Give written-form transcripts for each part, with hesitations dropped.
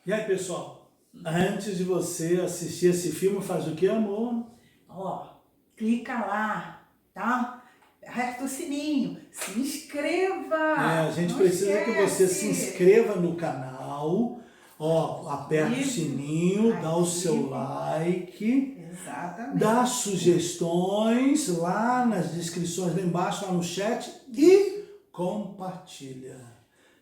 E aí, pessoal, antes de você assistir esse filme, faz o que, amor? Clica lá, tá? Aperta o sininho, se inscreva! A gente não precisa que você esquece. se inscreva no canal, aperta o sininho, dá o seu like, Exatamente. dá sugestões lá nas descrições, lá embaixo, lá no chat e compartilha.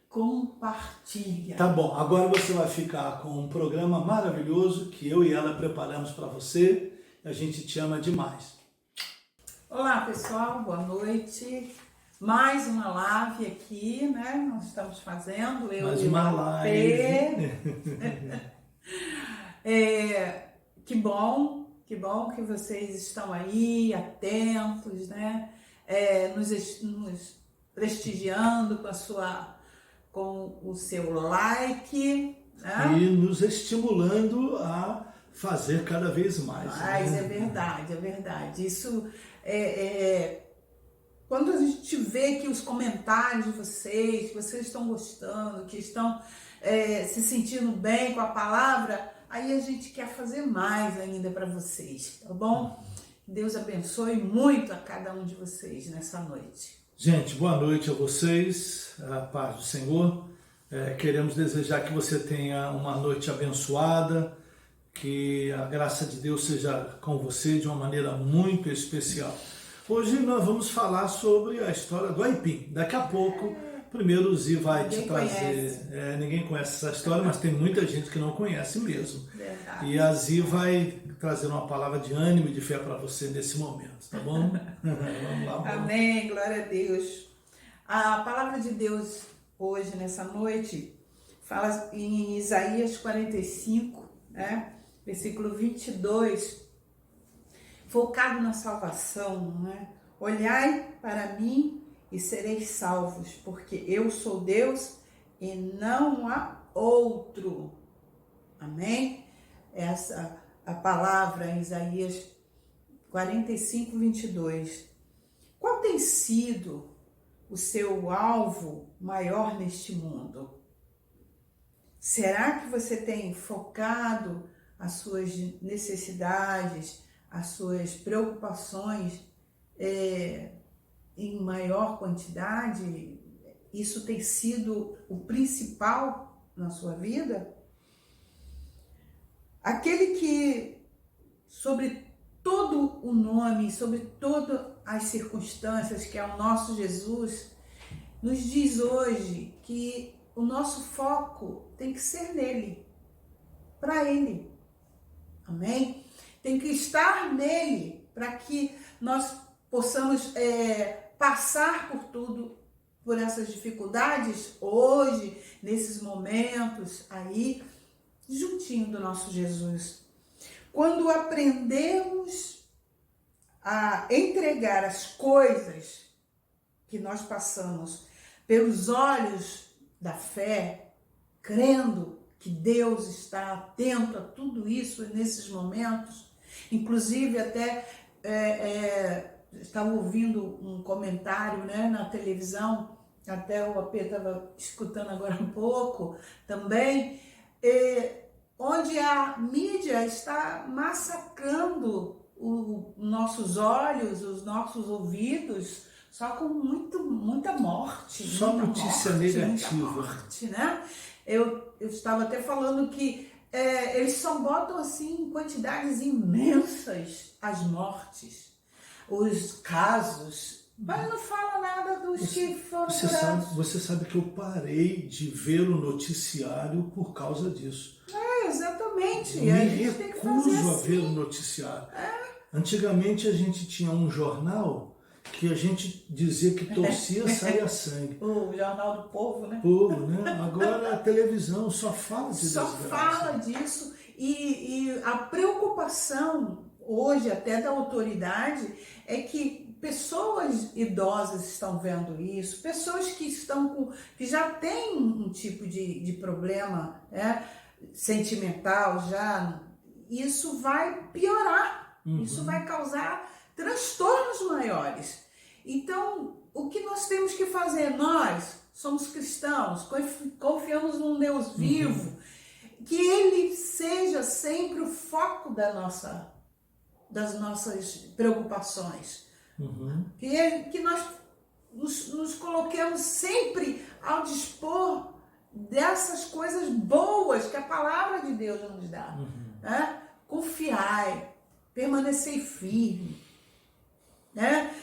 Compartilha. Tá bom, agora você vai ficar com um programa maravilhoso que eu e ela preparamos para você. A gente te ama demais. Olá, pessoal, boa noite. Mais uma live aqui, né? Nós estamos fazendo. Mais uma live. Que bom que vocês estão aí, atentos, né? Nos prestigiando com o seu like, né? E nos estimulando a fazer cada vez mais. Mas é verdade. Isso quando a gente vê que os comentários de vocês, que vocês estão gostando, que estão se sentindo bem com a palavra, aí a gente quer fazer mais ainda para vocês, tá bom? Deus abençoe muito a cada um de vocês nessa noite. Gente, boa noite a vocês, a paz do Senhor. Queremos desejar que você tenha uma noite abençoada, que a graça de Deus seja com você de uma maneira muito especial. Hoje nós vamos falar sobre a história do Aipim. Daqui a pouco, primeiro o Zi vai te trazer. Ninguém conhece essa história, mas tem muita gente que não conhece mesmo. Verdade. E a Zi vai trazer uma palavra de ânimo e de fé para você nesse momento, tá bom? Vamos lá. Amém, glória a Deus. A palavra de Deus hoje, nessa noite, fala em Isaías 45, né? Versículo 22, focado na salvação, né? Olhai para mim e sereis salvos, porque eu sou Deus e não há outro. Amém? Essa a palavra em Isaías 45, 22. Qual tem sido o seu alvo maior neste mundo? Será que você tem focado as suas necessidades, as suas preocupações em maior quantidade? Isso tem sido o principal na sua vida? Aquele que, sobre todo o nome, sobre todas as circunstâncias, que é o nosso Jesus, nos diz hoje que o nosso foco tem que ser nele, para ele. Amém? Tem que estar nele para que nós possamos passar por tudo, por essas dificuldades hoje, nesses momentos aí, juntinho do nosso Jesus. Quando aprendemos a entregar as coisas que nós passamos pelos olhos da fé, crendo que Deus está atento a tudo isso nesses momentos. Inclusive, até estava ouvindo um comentário, né, na televisão, até o AP estava escutando agora um pouco também, onde a mídia está massacrando os nossos olhos, os nossos ouvidos, só com muita morte. Só notícia negativa. Muita morte, né? Eu estava até falando que eles só botam assim em quantidades imensas as mortes, os casos, mas não fala nada dos que foram curados. Você sabe que eu parei de ver o noticiário por causa disso. Exatamente. Eu me recuso a ver o noticiário. Antigamente a gente tinha um jornal que a gente dizia que torcia, saía sangue. O Jornal do Povo, né? Agora a televisão só fala de desgraça. Só fala disso. E a preocupação hoje até da autoridade é que pessoas idosas estão vendo isso, pessoas que que já têm um tipo de problema, né, sentimental já, isso vai piorar, isso vai causar transtornos maiores. Então, o que nós temos que fazer? Nós somos cristãos, confiamos num Deus vivo, que Ele seja sempre o foco das nossas preocupações. Que nós nos coloquemos sempre ao dispor dessas coisas boas que a palavra de Deus nos dá. Né? Confiai, permanecei firme. Né?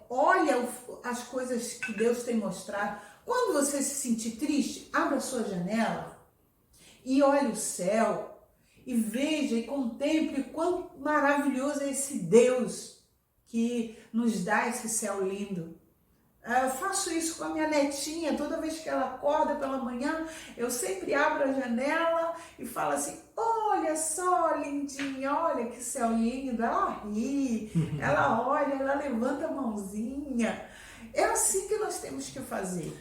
Olha as coisas que Deus tem mostrado. Quando você se sentir triste, abra a sua janela e olhe o céu e veja e contemple quão maravilhoso é esse Deus que nos dá esse céu lindo. Eu faço isso com a minha netinha, toda vez que ela acorda pela manhã, eu sempre abro a janela e falo assim, olha só, lindinha, olha que céu lindo. Ela ri, ela olha, ela levanta a mãozinha. É assim que nós temos que fazer.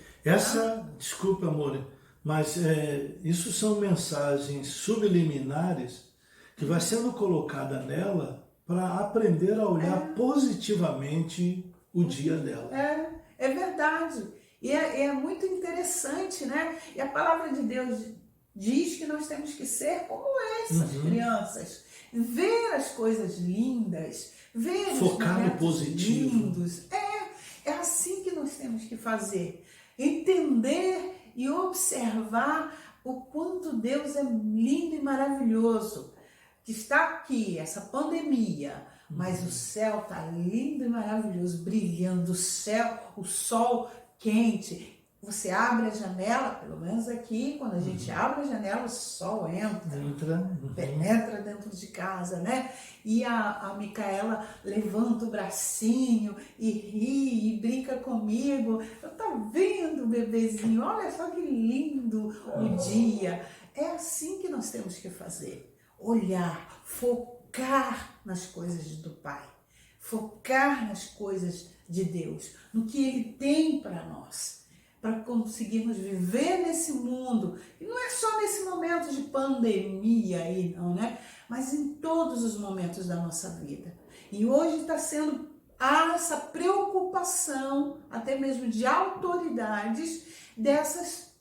Desculpa, amor, mas isso são mensagens subliminares que vai sendo colocada nela para aprender a olhar positivamente o dia dela. É verdade. E é muito interessante, né? E a palavra de Deus diz que nós temos que ser como essas crianças. Ver as coisas lindas, ver focar os no positivo. lindos. É assim que nós temos que fazer. Entender e observar o quanto Deus é lindo e maravilhoso. Que está aqui, essa pandemia, mas o céu está lindo e maravilhoso, brilhando, o sol quente. Você abre a janela, pelo menos aqui, quando a gente abre a janela, o sol entra. Penetra dentro de casa, né? E a Micaela levanta o bracinho e ri e brinca comigo. Tá vendo, bebezinho? Olha só que lindo o dia. É assim que nós temos que fazer. Olhar, focar nas coisas do Pai, focar nas coisas de Deus, no que Ele tem para nós, para conseguirmos viver nesse mundo, e não é só nesse momento de pandemia aí, não, né? Mas em todos os momentos da nossa vida. E hoje está sendo essa preocupação, até mesmo de autoridades, dessas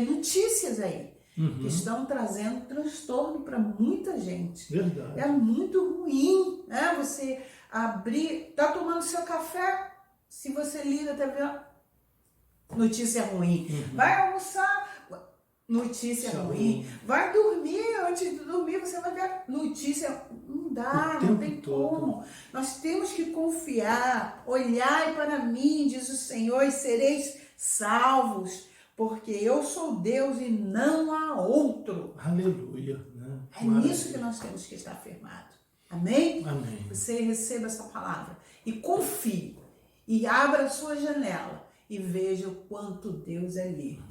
notícias aí. Que estão trazendo transtorno para muita gente. Verdade. É muito ruim, né? Você abrir, tá tomando seu café, se você liga a TV, notícia ruim. Vai almoçar, notícia ruim. Vai dormir, antes de dormir você vai ver notícia. Não dá, não tem como. Nós temos que confiar, olhai para mim, diz o Senhor, e sereis salvos. Porque eu sou Deus e não há outro. Aleluia. Né? É nisso que nós temos que estar firmados. Amém? Amém. Você receba essa palavra e confie. E abra a sua janela e veja o quanto Deus é lindo.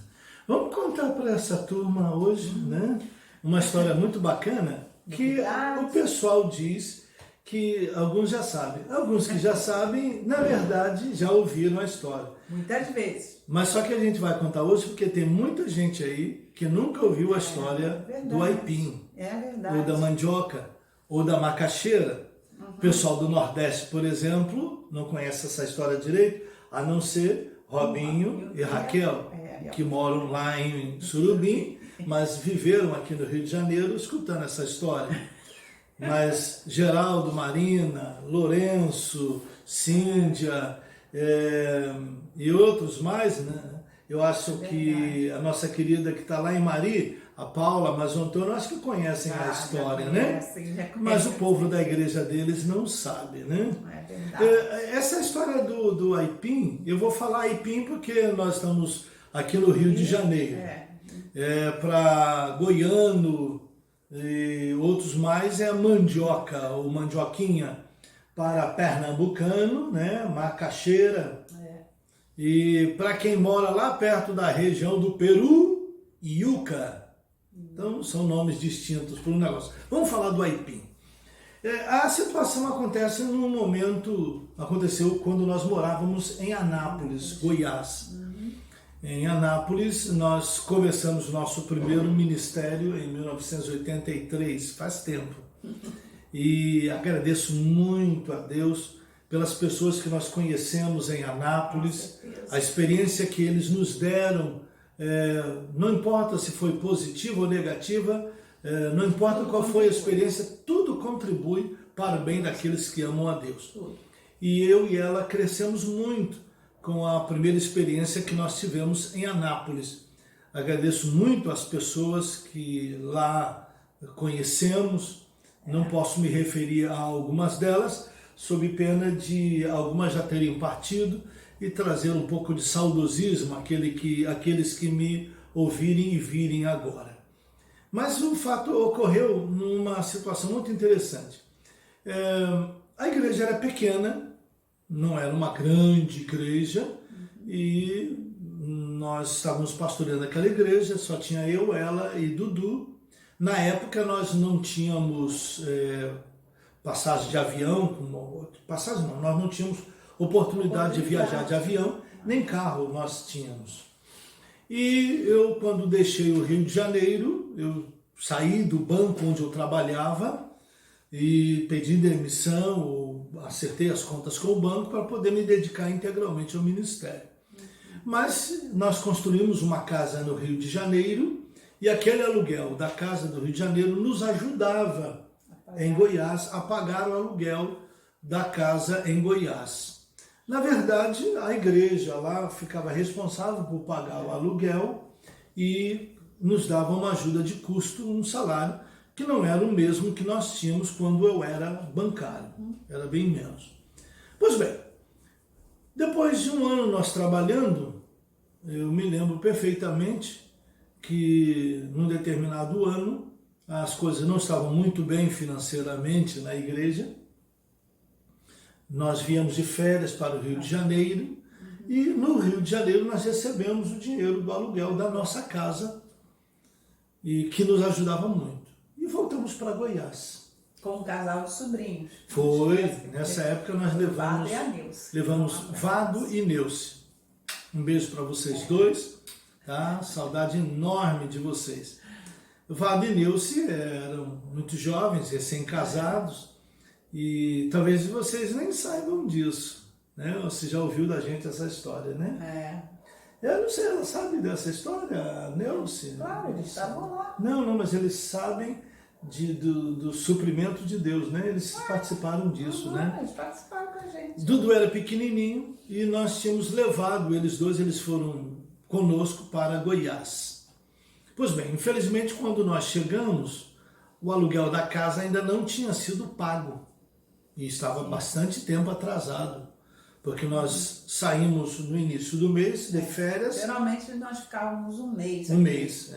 Vamos contar para essa turma hoje, né? Uma história muito bacana que o pessoal diz que alguns já sabem. Alguns que já sabem, na verdade, já ouviram a história. Muitas vezes. Mas só que a gente vai contar hoje porque tem muita gente aí que nunca ouviu a história do aipim. É verdade. Ou da mandioca, ou da macaxeira. O pessoal do Nordeste, por exemplo, não conhece essa história direito, a não ser Robinho e Raquel, que moram lá em Surubim, mas viveram aqui no Rio de Janeiro escutando essa história. Mas Geraldo, Marina, Lourenço, Cíndia e outros mais, né? Eu acho que a nossa querida que está lá em Mari, a Paula, mas o Antônio, acho que conhecem a história, né? Mas o povo da igreja deles não sabe, né? É verdade. Essa história do aipim, eu vou falar aipim porque nós estamos aqui no Rio de Janeiro. Para goiano e outros mais é mandioca ou mandioquinha. Para pernambucano, né? Macaxeira. E para quem mora lá perto da região do Peru, iuca. Então são nomes distintos para um negócio. Vamos falar do aipim. A situação acontece num momento, aconteceu quando nós morávamos em Anápolis, Goiás. Em Anápolis, nós começamos o nosso primeiro ministério em 1983, faz tempo. E agradeço muito a Deus pelas pessoas que nós conhecemos em Anápolis, a experiência que eles nos deram não importa se foi positiva ou negativa, não importa qual foi a experiência, tudo contribui para o bem daqueles que amam a Deus. E eu e ela crescemos muito com a primeira experiência que nós tivemos em Anápolis. Agradeço muito às pessoas que lá conhecemos, não posso me referir a algumas delas, sob pena de algumas já terem partido e trazer um pouco de saudosismo àqueles que me ouvirem e virem agora. Mas o fato ocorreu numa situação muito interessante. A igreja era pequena, não era uma grande igreja, e nós estávamos pastoreando aquela igreja, só tinha eu, ela e Dudu. Na época nós não tínhamos passagem de avião, nós não tínhamos oportunidade de viajar de avião, nem carro nós tínhamos. E eu, quando deixei o Rio de Janeiro, eu saí do banco onde eu trabalhava e pedi demissão, ou acertei as contas com o banco para poder me dedicar integralmente ao ministério. Mas nós construímos uma casa no Rio de Janeiro e aquele aluguel da casa do Rio de Janeiro nos ajudava em Goiás a pagar o aluguel da casa em Goiás. Na verdade, a igreja lá ficava responsável por pagar o aluguel e nos dava uma ajuda de custo, um salário que não era o mesmo que nós tínhamos quando eu era bancário, era bem menos. Pois bem, depois de um ano nós trabalhando, eu me lembro perfeitamente que num determinado ano as coisas não estavam muito bem financeiramente na igreja. Nós viemos de férias para o Rio de Janeiro e no Rio de Janeiro nós recebemos o dinheiro do aluguel da nossa casa e que nos ajudava muito. E voltamos para Goiás. Com um casal de sobrinhos. Foi, nessa época nós levamos Vado e Neuce. Um beijo para vocês dois, tá? Saudade enorme de vocês. Vado e Neuce eram muito jovens, recém-casados, e talvez vocês nem saibam disso, né? Você já ouviu da gente essa história, né? Eu não sei, ela sabe dessa história, a Neuce? Claro, eles estavam lá. Não, mas eles sabem do suprimento de Deus, né? Eles participaram disso, né? Eles participaram com a gente. Dudu era pequenininho e nós tínhamos levado eles dois, eles foram conosco para Goiás. Pois bem, infelizmente quando nós chegamos, o aluguel da casa ainda não tinha sido pago e estava bastante tempo atrasado, porque nós saímos no início do mês de férias. Geralmente nós ficávamos um mês. Um mês,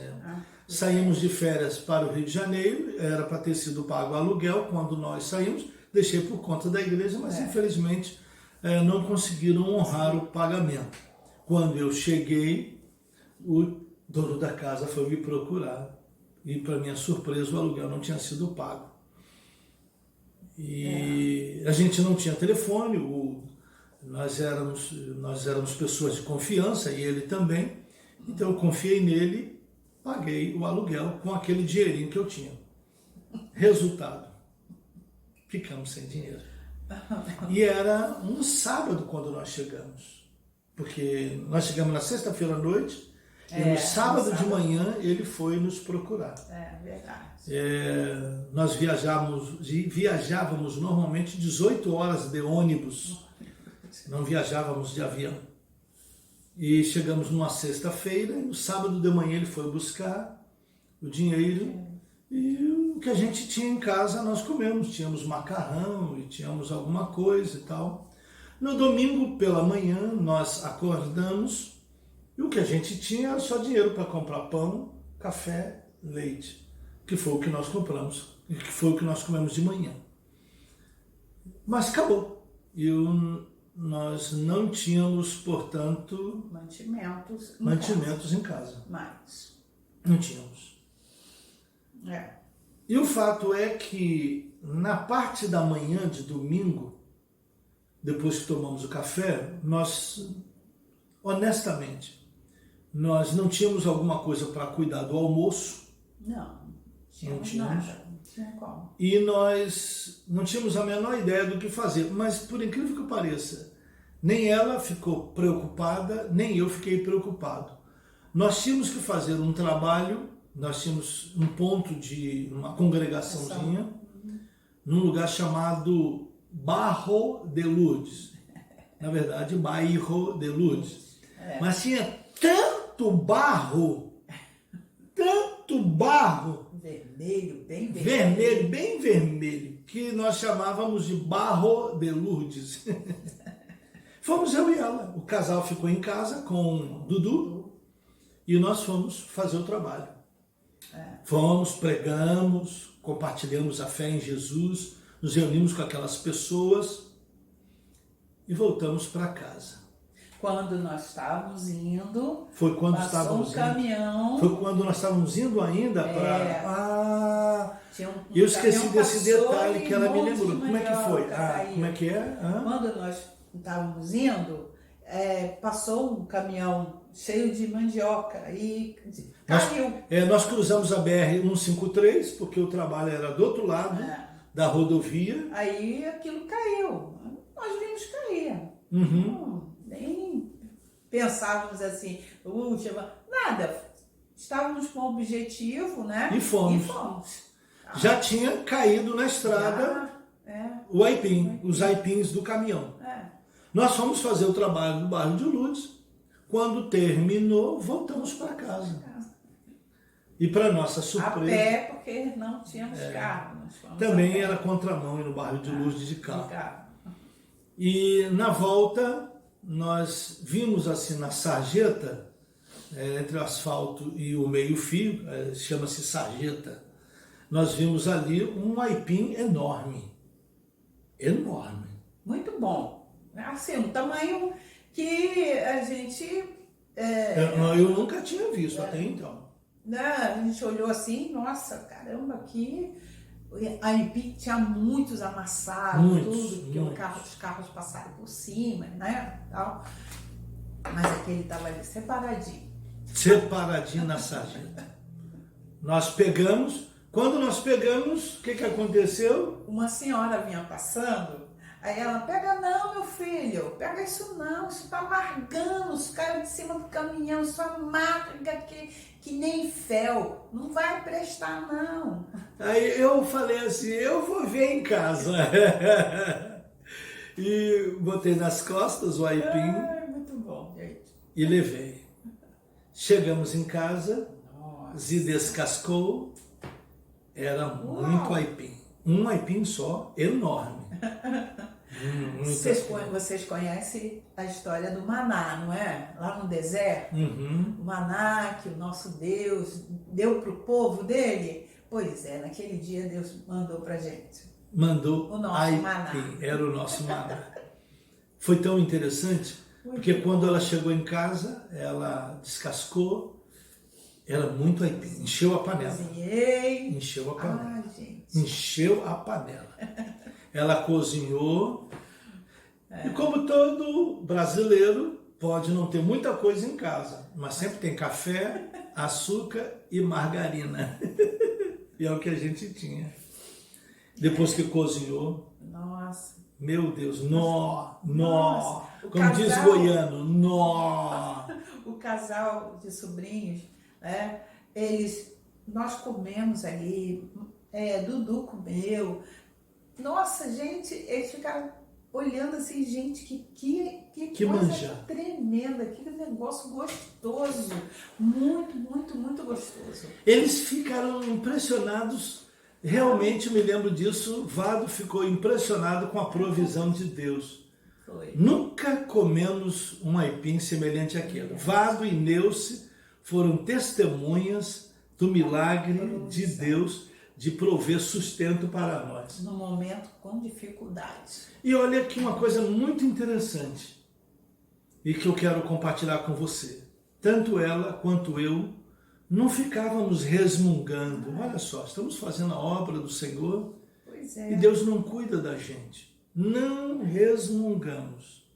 Saímos de férias para o Rio de Janeiro, era para ter sido pago o aluguel quando nós saímos, deixei por conta da igreja, mas infelizmente não conseguiram honrar o pagamento. Quando eu cheguei, o dono da casa foi me procurar e, para minha surpresa, o aluguel não tinha sido pago. E a gente não tinha telefone, nós éramos pessoas de confiança e ele também, então eu confiei nele, paguei o aluguel com aquele dinheirinho que eu tinha. Resultado, ficamos sem dinheiro. E era um sábado quando nós chegamos, porque nós chegamos na sexta-feira à noite e no sábado de manhã ele foi nos procurar. Verdade. Nós viajávamos normalmente 18 horas de ônibus, não viajávamos de avião. E chegamos numa sexta-feira e no sábado de manhã ele foi buscar o dinheiro e o que a gente tinha em casa nós comemos. Tínhamos macarrão e tínhamos alguma coisa e tal. No domingo pela manhã nós acordamos e o que a gente tinha era só dinheiro para comprar pão, café, leite, que foi o que nós compramos e que foi o que nós comemos de manhã. Mas acabou. Nós não tínhamos, portanto, mantimentos em casa. Mas não tínhamos. E o fato é que na parte da manhã de domingo, depois que tomamos o café, nós, honestamente, nós não tínhamos alguma coisa para cuidar do almoço. Não tínhamos. Nada. E nós não tínhamos a menor ideia do que fazer, mas por incrível que pareça, nem ela ficou preocupada, nem eu fiquei preocupado. nós tínhamos que fazer um trabalho, nós tínhamos um ponto de uma congregaçãozinha, num lugar chamado Barro de Lourdes. Na verdade, Bairro de Lourdes. Mas tinha tanto barro, vermelho, bem vermelho. Vermelho, bem vermelho, que nós chamávamos de Barro de Lourdes. Fomos eu e ela. O casal ficou em casa com Dudu e nós fomos fazer o trabalho. Fomos, pregamos, compartilhamos a fé em Jesus, nos reunimos com aquelas pessoas e voltamos para casa. Quando nós estávamos indo, foi quando passou estávamos um caminhão. Foi quando nós estávamos indo ainda para... eu esqueci desse detalhe que ela me lembrou. Como é que foi? Como é que é? Quando nós estávamos indo, passou um caminhão cheio de mandioca e caiu. Nós cruzamos a BR-153, porque o trabalho era do outro lado da rodovia. Aí aquilo caiu. Nós vimos cair. Nem pensávamos assim, nada. Estávamos com o objetivo, né? E fomos. Já tinha caído na estrada o aipim, os aipins do caminhão. Nós fomos fazer o trabalho no bairro de Lourdes. Quando terminou, voltamos para casa. E para nossa surpresa... A pé, porque não tínhamos carro. Também era contramão ir no bairro de Lourdes de carro. E na volta, nós vimos assim na sarjeta, entre o asfalto e o meio-fio, chama-se sarjeta, nós vimos ali um aipim enorme. Enorme. Muito bom. Assim, um tamanho que a gente... eu nunca tinha visto até então. A gente olhou assim, nossa, caramba, aqui... A aipim tinha muitos amassados, tudo, porque os carros passaram por cima, né? Tal. Mas aquele estava ali separadinho. Separadinho na sarjeta. Nós pegamos. Quando nós pegamos, o que aconteceu? Uma senhora vinha passando, aí ela, pega não, meu filho, pega isso não, isso está amargando, os caras de cima do caminhão, isso amarga que nem fel, não vai prestar não. Aí eu falei assim, eu vou ver em casa. E botei nas costas o aipim. Muito bom, gente. E levei. Chegamos em casa, se descascou, era muito aipim. Um aipim só, enorme. Vocês conhecem a história do maná, não é? Lá no deserto, o maná que o nosso Deus deu para o povo dele. Pois é, naquele dia Deus mandou para gente. Mandou o nosso maná. Era o nosso maná. Foi tão interessante, porque quando ela chegou em casa, ela descascou, era muito aipim, encheu a panela. Cozinhei. Encheu a panela. Gente. Encheu a panela. Ela cozinhou. E como todo brasileiro, pode não ter muita coisa em casa, mas sempre tem café, açúcar e margarina. E é o que a gente tinha. Depois que cozinhou, nossa, meu Deus, nó. Como diz goiano, nó. O casal de sobrinhos, né? Nós comemos ali, Dudu comeu. Nossa, gente, eles ficaram olhando assim, gente, que coisa manja. Tremenda, que negócio gostoso, muito gostoso. Eles ficaram impressionados, realmente me lembro disso, Vado ficou impressionado com a provisão de Deus. Foi. Nunca comemos um aipim semelhante àquele. Vado e Neuce foram testemunhas do milagre de Deus de prover sustento para nós. No momento com dificuldades. E olha aqui uma coisa muito interessante e que eu quero compartilhar com você. Tanto ela quanto eu não ficávamos resmungando. Olha só, estamos fazendo a obra do Senhor e Deus não cuida da gente. Não resmungamos.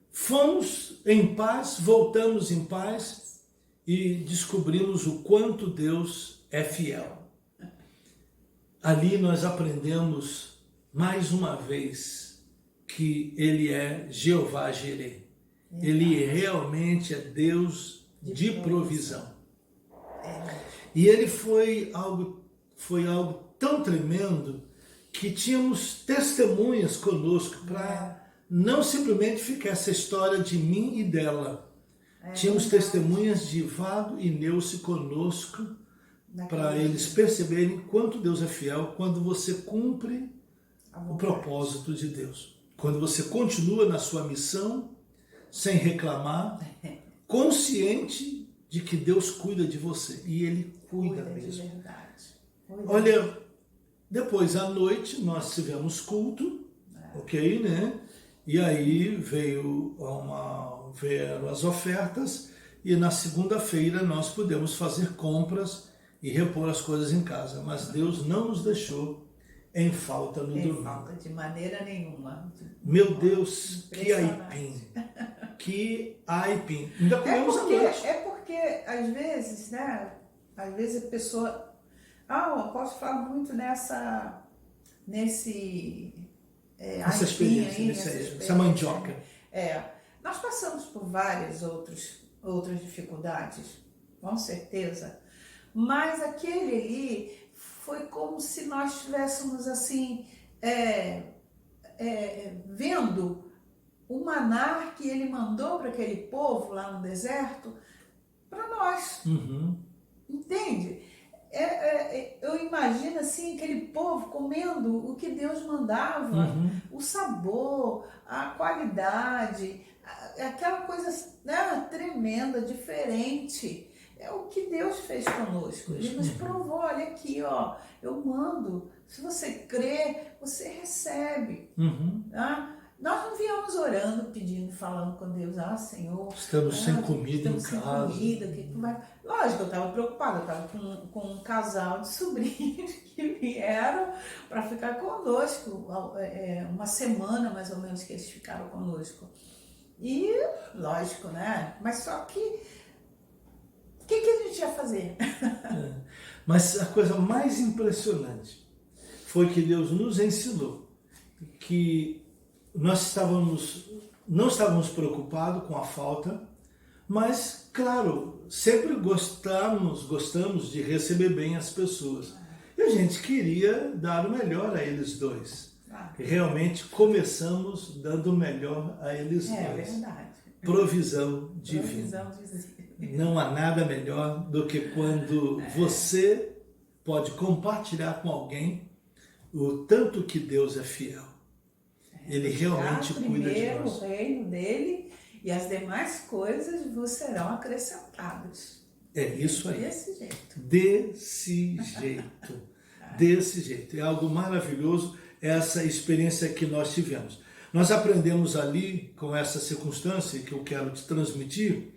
Fomos em paz, voltamos em paz e descobrimos o quanto Deus é fiel. Ali nós aprendemos mais uma vez que Ele é Jeová Jireh. Ele realmente é Deus de provisão. É. E ele foi algo tão tremendo que tínhamos testemunhas conosco para não simplesmente ficar essa história de mim e dela. Tínhamos testemunhas de Vado e Neuce conosco para eles perceberem quanto Deus é fiel quando você cumpre o propósito de Deus. Quando você continua na sua missão sem reclamar, consciente de que Deus cuida de você. E Ele cuida mesmo. De verdade. Olha, depois à noite nós tivemos culto, ok, né? E aí vieram as ofertas e na segunda-feira nós pudemos fazer compras e repor as coisas em casa. Mas Deus não nos deixou em falta no domingo. Em falta de maneira nenhuma. Meu Deus, que aipim! Que aipim! Ainda comemos à noite. É porque, às vezes, né? Às vezes a pessoa... eu posso falar muito essa experiência, essa mandioca. Nós passamos por várias outras dificuldades, com certeza, mas aquele ali foi como se nós estivéssemos assim, vendo o maná que ele mandou para aquele povo lá no deserto, para nós, entende? Eu imagino assim, aquele povo comendo o que Deus mandava, o sabor, a qualidade, aquela coisa, né, tremenda, diferente. É o que Deus fez conosco. Ele nos provou, olha aqui, ó, eu mando. Se você crê, você recebe. Tá? Nós não viemos orando, pedindo, falando com Deus, Senhor, estamos sem comida em casa. Sem comida, que vai... Lógico, eu estava preocupada, eu estava com um casal de sobrinhos que vieram para ficar conosco, uma semana mais ou menos que eles ficaram conosco. E, lógico, né? Mas só que, o que a gente ia fazer? Mas a coisa mais impressionante foi que Deus nos ensinou que nós não estávamos preocupados com a falta, mas, claro, sempre gostamos de receber bem as pessoas. E a gente queria dar o melhor a eles dois. E realmente começamos dando o melhor a eles dois. É verdade. Provisão divina. Não há nada melhor do que quando você pode compartilhar com alguém o tanto que Deus é fiel. Ele realmente cuida de nós. Primeiro o reino dele e as demais coisas vos serão acrescentadas. É isso aí. Desse jeito. Desse jeito. É algo maravilhoso essa experiência que nós tivemos. Nós aprendemos ali, com essa circunstância que eu quero te transmitir,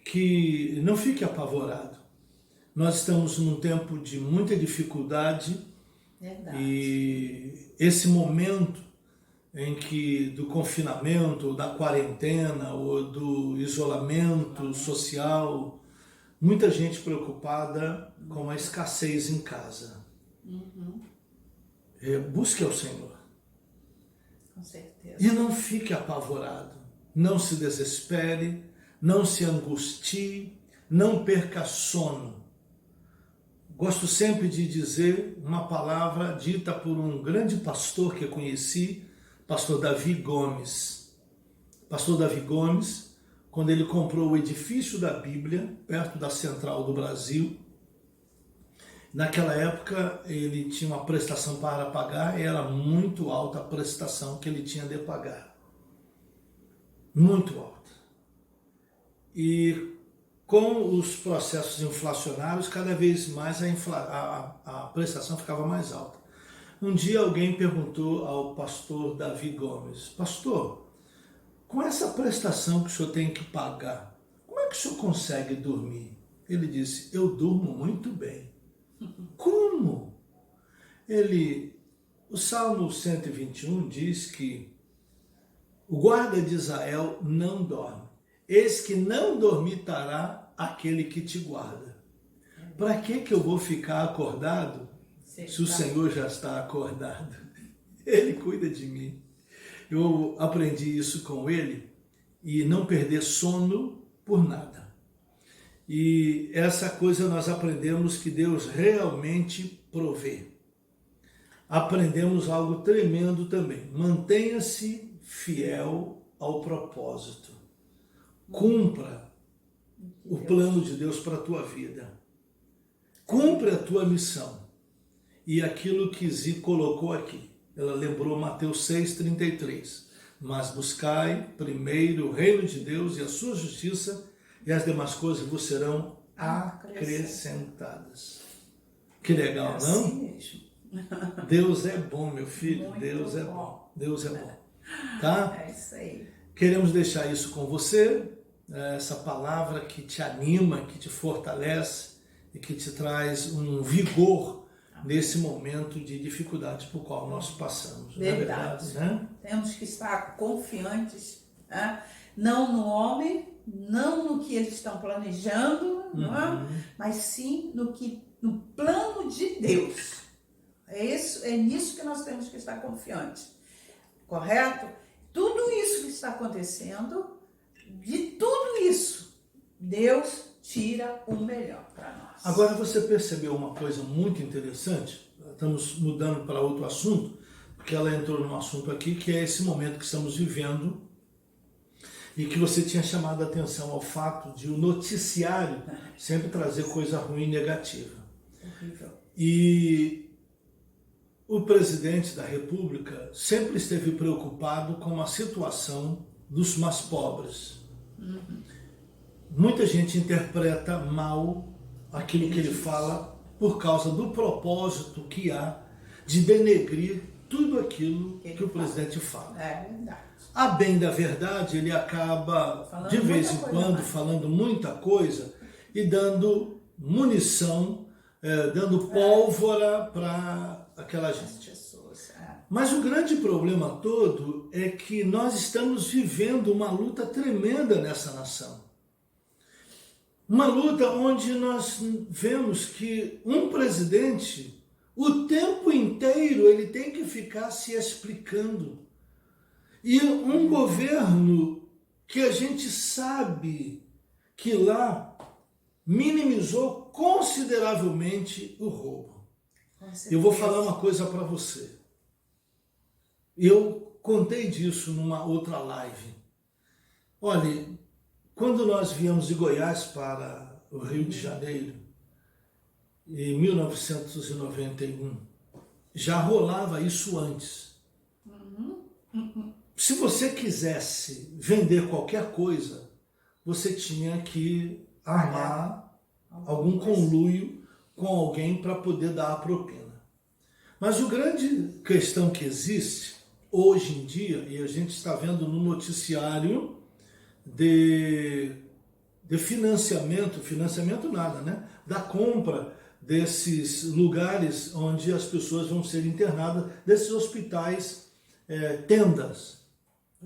que não fique apavorado. Nós estamos num tempo de muita dificuldade. Verdade. E esse momento em que do confinamento, ou da quarentena, ou do isolamento social, muita gente preocupada com a escassez em casa. Busque ao Senhor. Com certeza. E não fique apavorado, não se desespere, não se angustie, não perca sono. Gosto sempre de dizer uma palavra dita por um grande pastor que eu conheci, pastor Davi Gomes. Pastor Davi Gomes, quando ele comprou o edifício da Bíblia, perto da Central do Brasil, naquela época ele tinha uma prestação para pagar e era muito alta a prestação que ele tinha de pagar. Muito alta. E com os processos inflacionários, cada vez mais a prestação ficava mais alta. Um dia alguém perguntou ao pastor Davi Gomes: pastor, com essa prestação que o senhor tem que pagar, como é que o senhor consegue dormir? Ele disse: eu durmo muito bem. Como? O Salmo 121 diz que o guarda de Israel não dorme. Eis que não dormitará aquele que te guarda. Para que eu vou ficar acordado se o Senhor já está acordado? Ele cuida de mim. Eu aprendi isso com ele e não perder sono por nada. E essa coisa nós aprendemos que Deus realmente provê. Aprendemos algo tremendo também. Mantenha-se fiel ao propósito. Cumpra o plano de Deus para a tua vida. Cumpre a tua missão. E aquilo que Zi colocou aqui, ela lembrou Mateus 6,33. Mas buscai primeiro o reino de Deus e a sua justiça, e as demais coisas vos serão acrescentadas. Que legal, não? Assim mesmo. Deus é bom, meu filho. Muito Deus é bom. bom. Deus é bom. Tá? É isso aí. Queremos deixar isso com você, essa palavra que te anima, que te fortalece e que te traz um vigor nesse momento de dificuldade por qual nós passamos. Verdade. Não é verdade, né? Temos que estar confiantes, né? Não no homem, não no que eles estão planejando, não é? Mas sim no plano de Deus. É nisso que nós temos que estar confiantes. Correto? Tudo isso que está acontecendo, de tudo isso, Deus tira o melhor para nós. Agora você percebeu uma coisa muito interessante? Estamos mudando para outro assunto, porque ela entrou num assunto aqui, que é esse momento que estamos vivendo, e que você tinha chamado a atenção ao fato de o noticiário sempre trazer coisa ruim e negativa. Horrível. E o presidente da República sempre esteve preocupado com a situação dos mais pobres. Muita gente interpreta mal aquilo que ele fala por causa do propósito que há de denegrir tudo aquilo que o presidente fala. É verdade. A bem da verdade, ele acaba, Falando de vez em muita coisa quando, mais. falando muita coisa e dando munição, dando pólvora para aquela As gente. pessoas. Mas o grande problema todo é que nós estamos vivendo uma luta tremenda nessa nação. Uma luta onde nós vemos que um presidente, o tempo inteiro, ele tem que ficar se explicando. E um governo que a gente sabe que lá minimizou consideravelmente o roubo. Eu vou falar uma coisa para você. Eu contei disso numa outra live. Olha, quando nós viemos de Goiás para o Rio de Janeiro, em 1991, já rolava isso antes. Se você quisesse vender qualquer coisa, você tinha que armar algum conluio com alguém para poder dar a propina. Mas a grande questão que existe hoje em dia, e a gente está vendo no noticiário de financiamento nada, né? Da compra desses lugares onde as pessoas vão ser internadas, desses hospitais, tendas,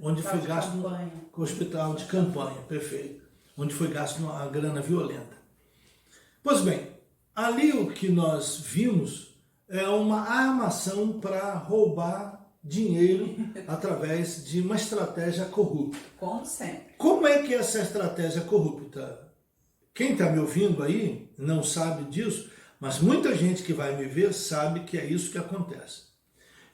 onde foi gasto com hospital de campanha, perfeito, onde foi gasto uma grana violenta. Pois bem, ali o que nós vimos é uma armação para roubar dinheiro através de uma estratégia corrupta. Como sempre. Como é que é essa estratégia corrupta? Quem está me ouvindo aí não sabe disso, mas muita gente que vai me ver sabe que é isso que acontece.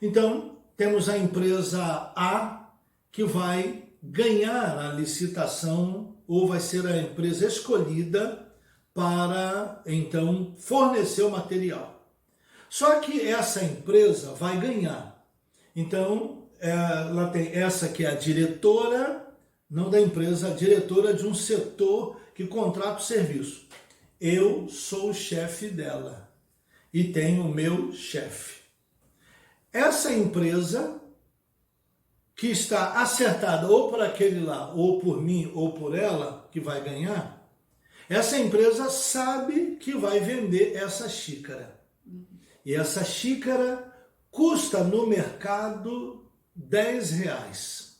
Então, temos a empresa A que vai ganhar a licitação ou vai ser a empresa escolhida para, então, fornecer o material. Só que essa empresa vai ganhar. Então, ela tem essa que é a diretora, não da empresa, a diretora de um setor que contrata o serviço. Eu sou o chefe dela e tenho o meu chefe. Essa empresa que está acertada ou por aquele lá, ou por mim, ou por ela, que vai ganhar, essa empresa sabe que vai vender essa xícara. E essa xícara custa no mercado R$10.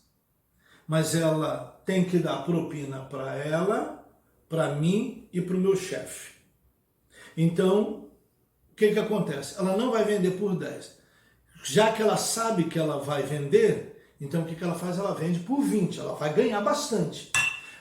Mas ela tem que dar propina para ela, para mim e para o meu chefe. Então, o que acontece? Ela não vai vender por 10. Já que ela sabe que ela vai vender, então o que ela faz? Ela vende por 20. Ela vai ganhar bastante.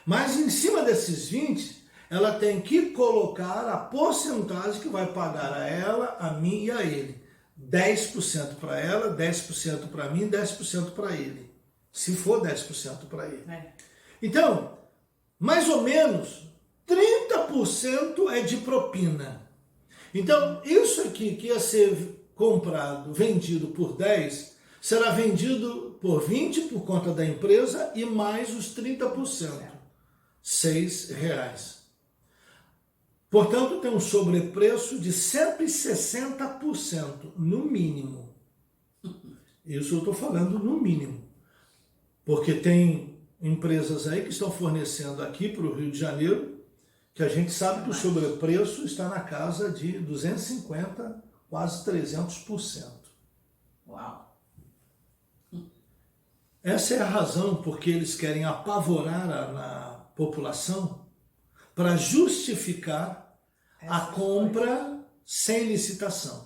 Mas em cima desses 20, ela tem que colocar a porcentagem que vai pagar a ela, a mim e a ele. 10% para ela, 10% para mim, 10% para ele. Se for 10% para ele. Então, mais ou menos 30% é de propina. Então, isso aqui que ia ser comprado, vendido por 10, será vendido por 20 por conta da empresa e mais os 30%, R$6. Portanto, tem um sobrepreço de 160%, no mínimo. Isso eu estou falando no mínimo. Porque tem empresas aí que estão fornecendo aqui para o Rio de Janeiro, que a gente sabe que o sobrepreço está na casa de 250%, quase 300%. Uau! Essa é a razão porque eles querem apavorar a população para justificar a compra sem licitação.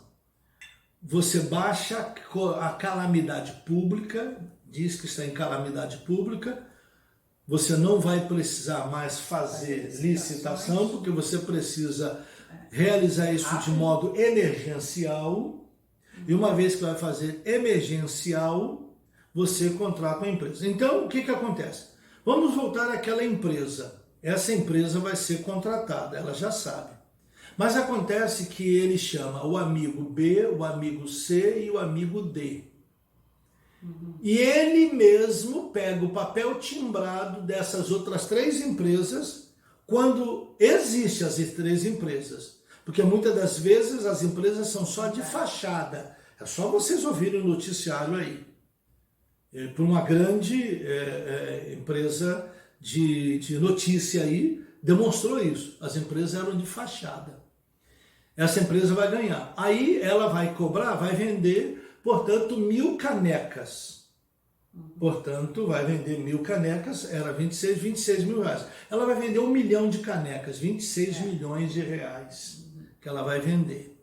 Você baixa a calamidade pública, diz que está em calamidade pública, você não vai precisar mais fazer licitação, porque você precisa realizar isso de modo emergencial, e uma vez que vai fazer emergencial, você contrata uma empresa. Então, o que acontece? Vamos voltar àquela empresa. Essa empresa vai ser contratada, ela já sabe. Mas acontece que ele chama o amigo B, o amigo C e o amigo D. E ele mesmo pega o papel timbrado dessas outras 3 empresas, quando existem as 3 empresas. Porque muitas das vezes as empresas são só de fachada. É só vocês ouvirem o noticiário aí. Por uma grande empresa de notícia aí, demonstrou isso. As empresas eram de fachada. Essa empresa vai ganhar. Aí ela vai cobrar, vai vender, portanto, 1.000 canecas. Portanto, vai vender 1.000 canecas, era 26 mil reais. Ela vai vender 1 milhão de canecas, 26 milhões de reais que ela vai vender.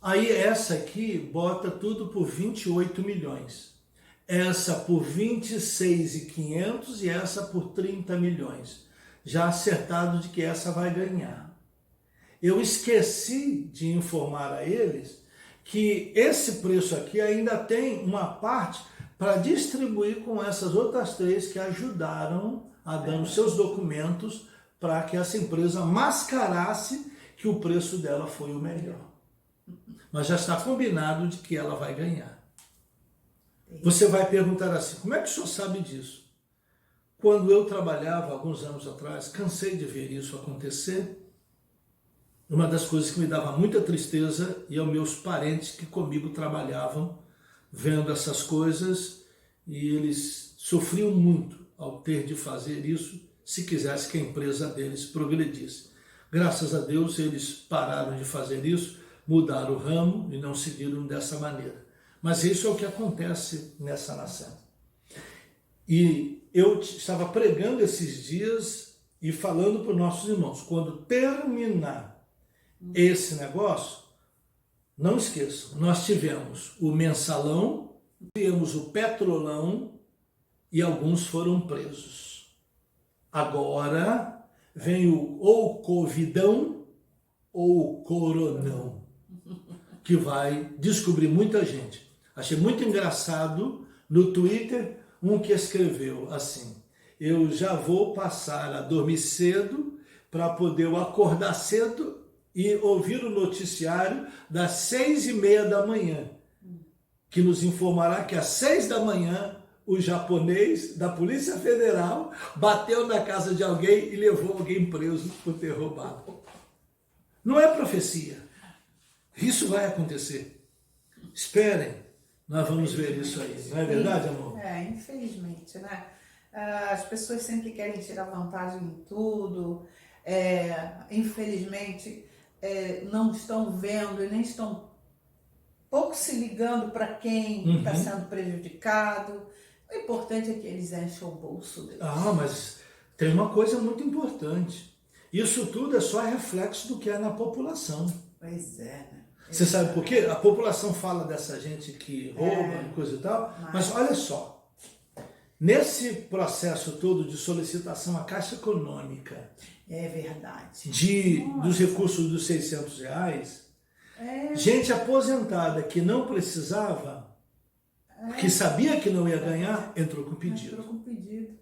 Aí essa aqui bota tudo por 28 milhões. Essa por 26.500 e essa por 30 milhões. Já acertado de que essa vai ganhar. Eu esqueci de informar a eles que esse preço aqui ainda tem uma parte para distribuir com essas outras 3 que ajudaram a dar os seus documentos para que essa empresa mascarasse que o preço dela foi o melhor. Mas já está combinado de que ela vai ganhar. Você vai perguntar assim, como é que o senhor sabe disso? Quando eu trabalhava, alguns anos atrás, cansei de ver isso acontecer. Uma das coisas que me dava muita tristeza e aos meus parentes que comigo trabalhavam, vendo essas coisas, e eles sofriam muito ao ter de fazer isso, se quisesse que a empresa deles progredisse. Graças a Deus, eles pararam de fazer isso, mudaram o ramo e não seguiram dessa maneira. Mas isso é o que acontece nessa nação. E eu estava pregando esses dias e falando para os nossos irmãos, quando terminar esse negócio, não esqueçam, nós tivemos o mensalão, tivemos o petrolão e alguns foram presos. Agora vem ou o covidão ou o coronão, que vai descobrir muita gente. Achei muito engraçado no Twitter um que escreveu assim: eu já vou passar a dormir cedo para poder acordar cedo e ouvir o noticiário das 6:30 da manhã, que nos informará que às 6 da manhã o japonês da Polícia Federal bateu na casa de alguém e levou alguém preso por ter roubado. Não é profecia. Isso vai acontecer. Esperem, nós vamos ver isso aí. Não é verdade, amor? Infelizmente, né? As pessoas sempre querem tirar vantagem em tudo. Infelizmente, não estão vendo e nem estão pouco se ligando para quem está sendo prejudicado. O importante é que eles enchem o bolso deles. Mas tem uma coisa muito importante. Isso tudo é só reflexo do que é na população. Pois é, né? Você sabe por quê? A população fala dessa gente que rouba e coisa e tal, mas olha só, nesse processo todo de solicitação à Caixa Econômica É verdade. dos recursos dos R$ 600, É, gente aposentada que não precisava, que sabia que não ia ganhar, entrou com pedido. entrou com pedido.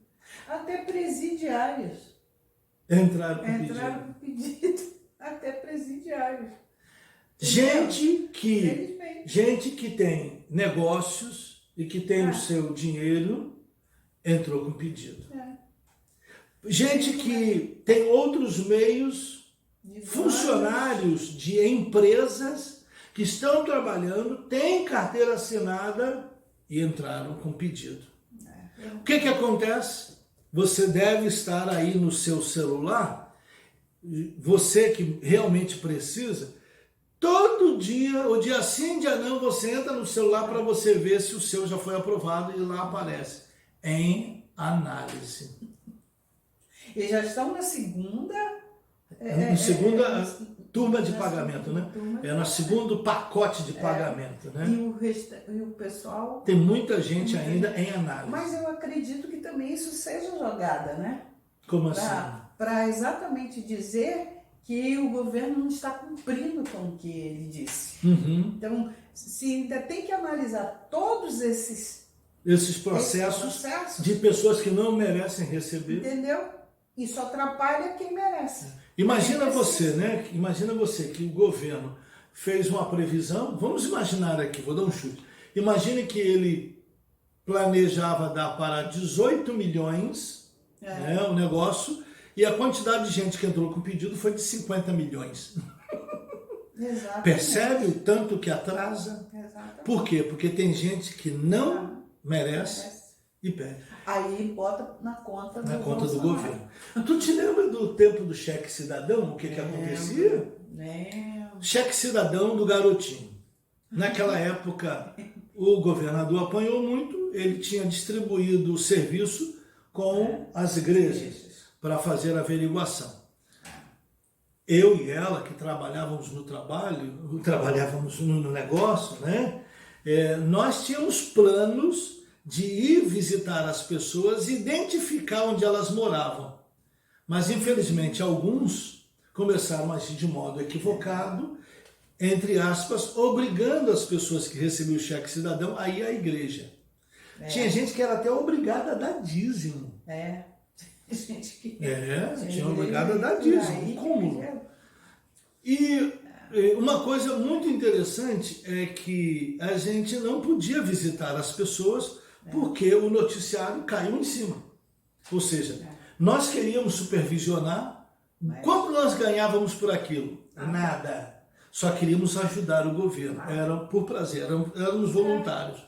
Até presidiários. Entraram com Entraram pedido. com pedido. Até presidiários. Gente Felizmente. que tem negócios e que tem o seu dinheiro, entrou com pedido. É. Gente que tem outros meios, funcionários de empresas que estão trabalhando, têm carteira assinada e entraram com pedido. O que acontece? Você deve estar aí no seu celular, você que realmente precisa, todo dia, o dia sim, dia não, você entra no celular para você ver se o seu já foi aprovado e lá aparece em análise. E já estão na segunda... segunda turma de pagamento, né? No segundo pacote de pagamento, né? E o pessoal... Tem muita gente ainda em análise. Mas eu acredito que também isso seja jogada, né? Como assim? Para exatamente dizer que o governo não está cumprindo com o que ele disse. Uhum. Então, se ainda tem que analisar todos esses processos de pessoas que não merecem receber. Entendeu? Isso atrapalha quem merece. Imagina você, né? Imagina você que o governo fez uma previsão. Vamos imaginar aqui, vou dar um chute. Imagine que ele planejava dar para 18 milhões né, o negócio e a quantidade de gente que entrou com o pedido foi de 50 milhões. Exatamente. Percebe o tanto que atrasa? Exatamente. Por quê? Porque tem gente que não merece e perde. Aí bota na conta do governo. Tu te lembra do tempo do cheque cidadão? O que acontecia? Cheque cidadão do garotinho. Naquela época, o governador apanhou muito, ele tinha distribuído o serviço com as igrejas para fazer a averiguação. Eu e ela, que trabalhávamos no trabalho, trabalhávamos no negócio, né? Nós tínhamos planos de ir visitar as pessoas e identificar onde elas moravam. Mas, infelizmente, alguns começaram a agir de modo equivocado, entre aspas, obrigando as pessoas que recebiam o cheque cidadão a ir à igreja. Tinha gente que era até obrigada a dar dízimo. Gente que... tinha obrigada a dar dízimo, cúmulo. E uma coisa muito interessante é que a gente não podia visitar as pessoas porque o noticiário caiu em cima. Ou seja, nós queríamos supervisionar. Quanto nós ganhávamos por aquilo? Nada. Só queríamos ajudar o governo. Era por prazer, éramos voluntários.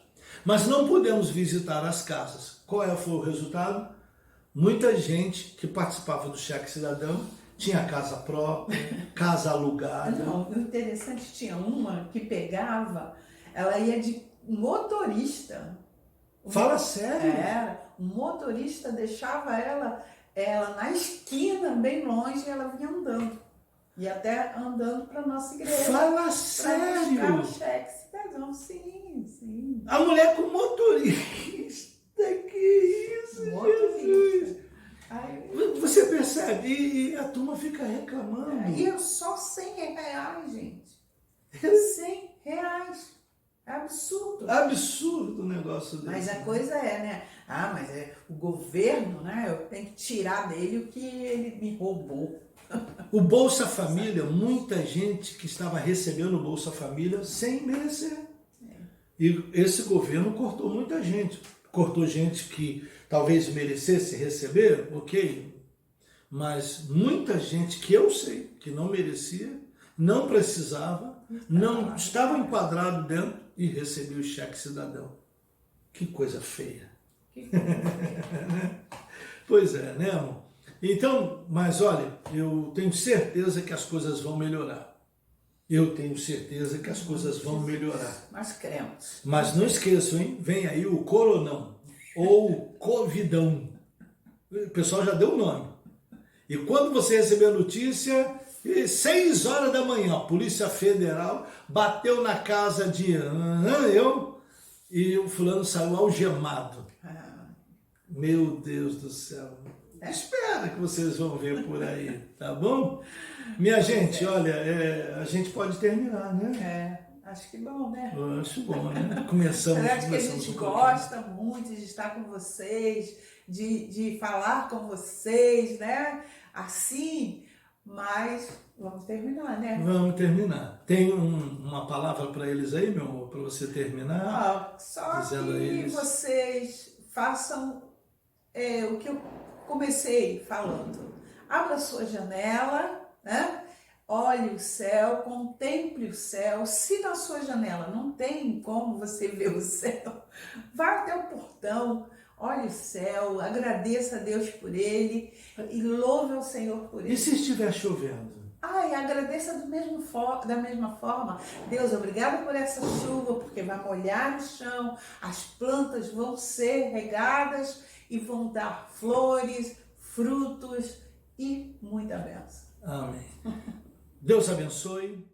Mas não pudemos visitar as casas. Qual foi o resultado? Muita gente que participava do cheque cidadão tinha casa própria, casa alugada. Não, o interessante, tinha uma que pegava, ela ia de motorista. Fala sério? O motorista deixava ela na esquina, bem longe, e ela vinha andando. E até andando para nossa igreja. Fala sério? Para buscar o cheque cidadão. Sim. A mulher com motorista, que isso, Jesus! Você percebe? E a turma fica reclamando. E só R$100, gente. R$100. É absurdo. Absurdo o negócio desse. Mas a coisa né? Mas o governo, né? Eu tenho que tirar dele o que ele me roubou. O Bolsa Família, muita gente que estava recebendo o Bolsa Família sem merecer. E esse governo cortou muita gente. Cortou gente que talvez merecesse receber, ok. Mas muita gente que eu sei que não merecia, não precisava, não estava enquadrado dentro e recebia o cheque cidadão. Que coisa feia. Pois é, né, amor? Então, mas olha, eu tenho certeza que as coisas vão melhorar. Eu tenho certeza que as coisas vão melhorar. Nós cremos. Mas não esqueçam, hein? Vem aí o coronão ou covidão. O pessoal já deu o nome. E quando você receber a notícia, 6 horas da manhã, a Polícia Federal bateu na casa de e o fulano saiu algemado. Meu Deus do céu. Espera que vocês vão ver por aí, tá bom? Minha gente, olha, a gente pode terminar, né? Acho que bom, né? Eu acho bom, né? Começamos Apesar de que a um gente pouquinho. gosta muito de estar com vocês, de falar com vocês, né? Assim, mas vamos terminar, né? Vamos terminar. Tem uma palavra para eles aí, meu amor, para você terminar? Só Dizendo a que eles. vocês façam o que eu comecei falando. Abra sua janela, né? Olhe o céu, contemple o céu. Se na sua janela não tem como você ver o céu, vá até o portão, olhe o céu, agradeça a Deus por ele e louve ao Senhor por ele. E se estiver chovendo? E agradeça da mesma forma. Deus, obrigado por essa chuva, porque vai molhar o chão, as plantas vão ser regadas e vão dar flores, frutos e muita bênção. Amém. Deus abençoe.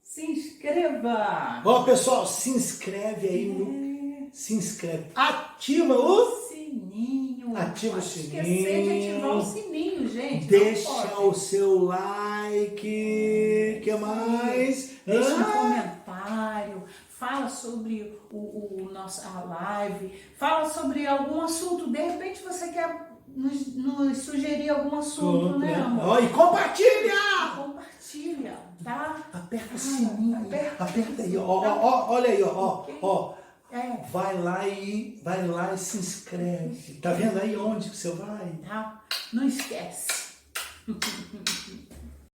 Se inscreva! Pessoal, se inscreve aí. Se inscreve. Ativa o sininho. Ativa o sininho. sininho. De ativar o sininho, gente. Deixa o seu like. Que mais? Deixa um comentário. Fala sobre a live. Fala sobre algum assunto. De repente você quer nos sugerir algum assunto, né, amor? E compartilha! Compartilha, tá? Aperta o sininho. Aperta aí, tá? Olha aí, Okay. Vai lá e se inscreve. Tá vendo aí onde que você vai? Tá? Não esquece.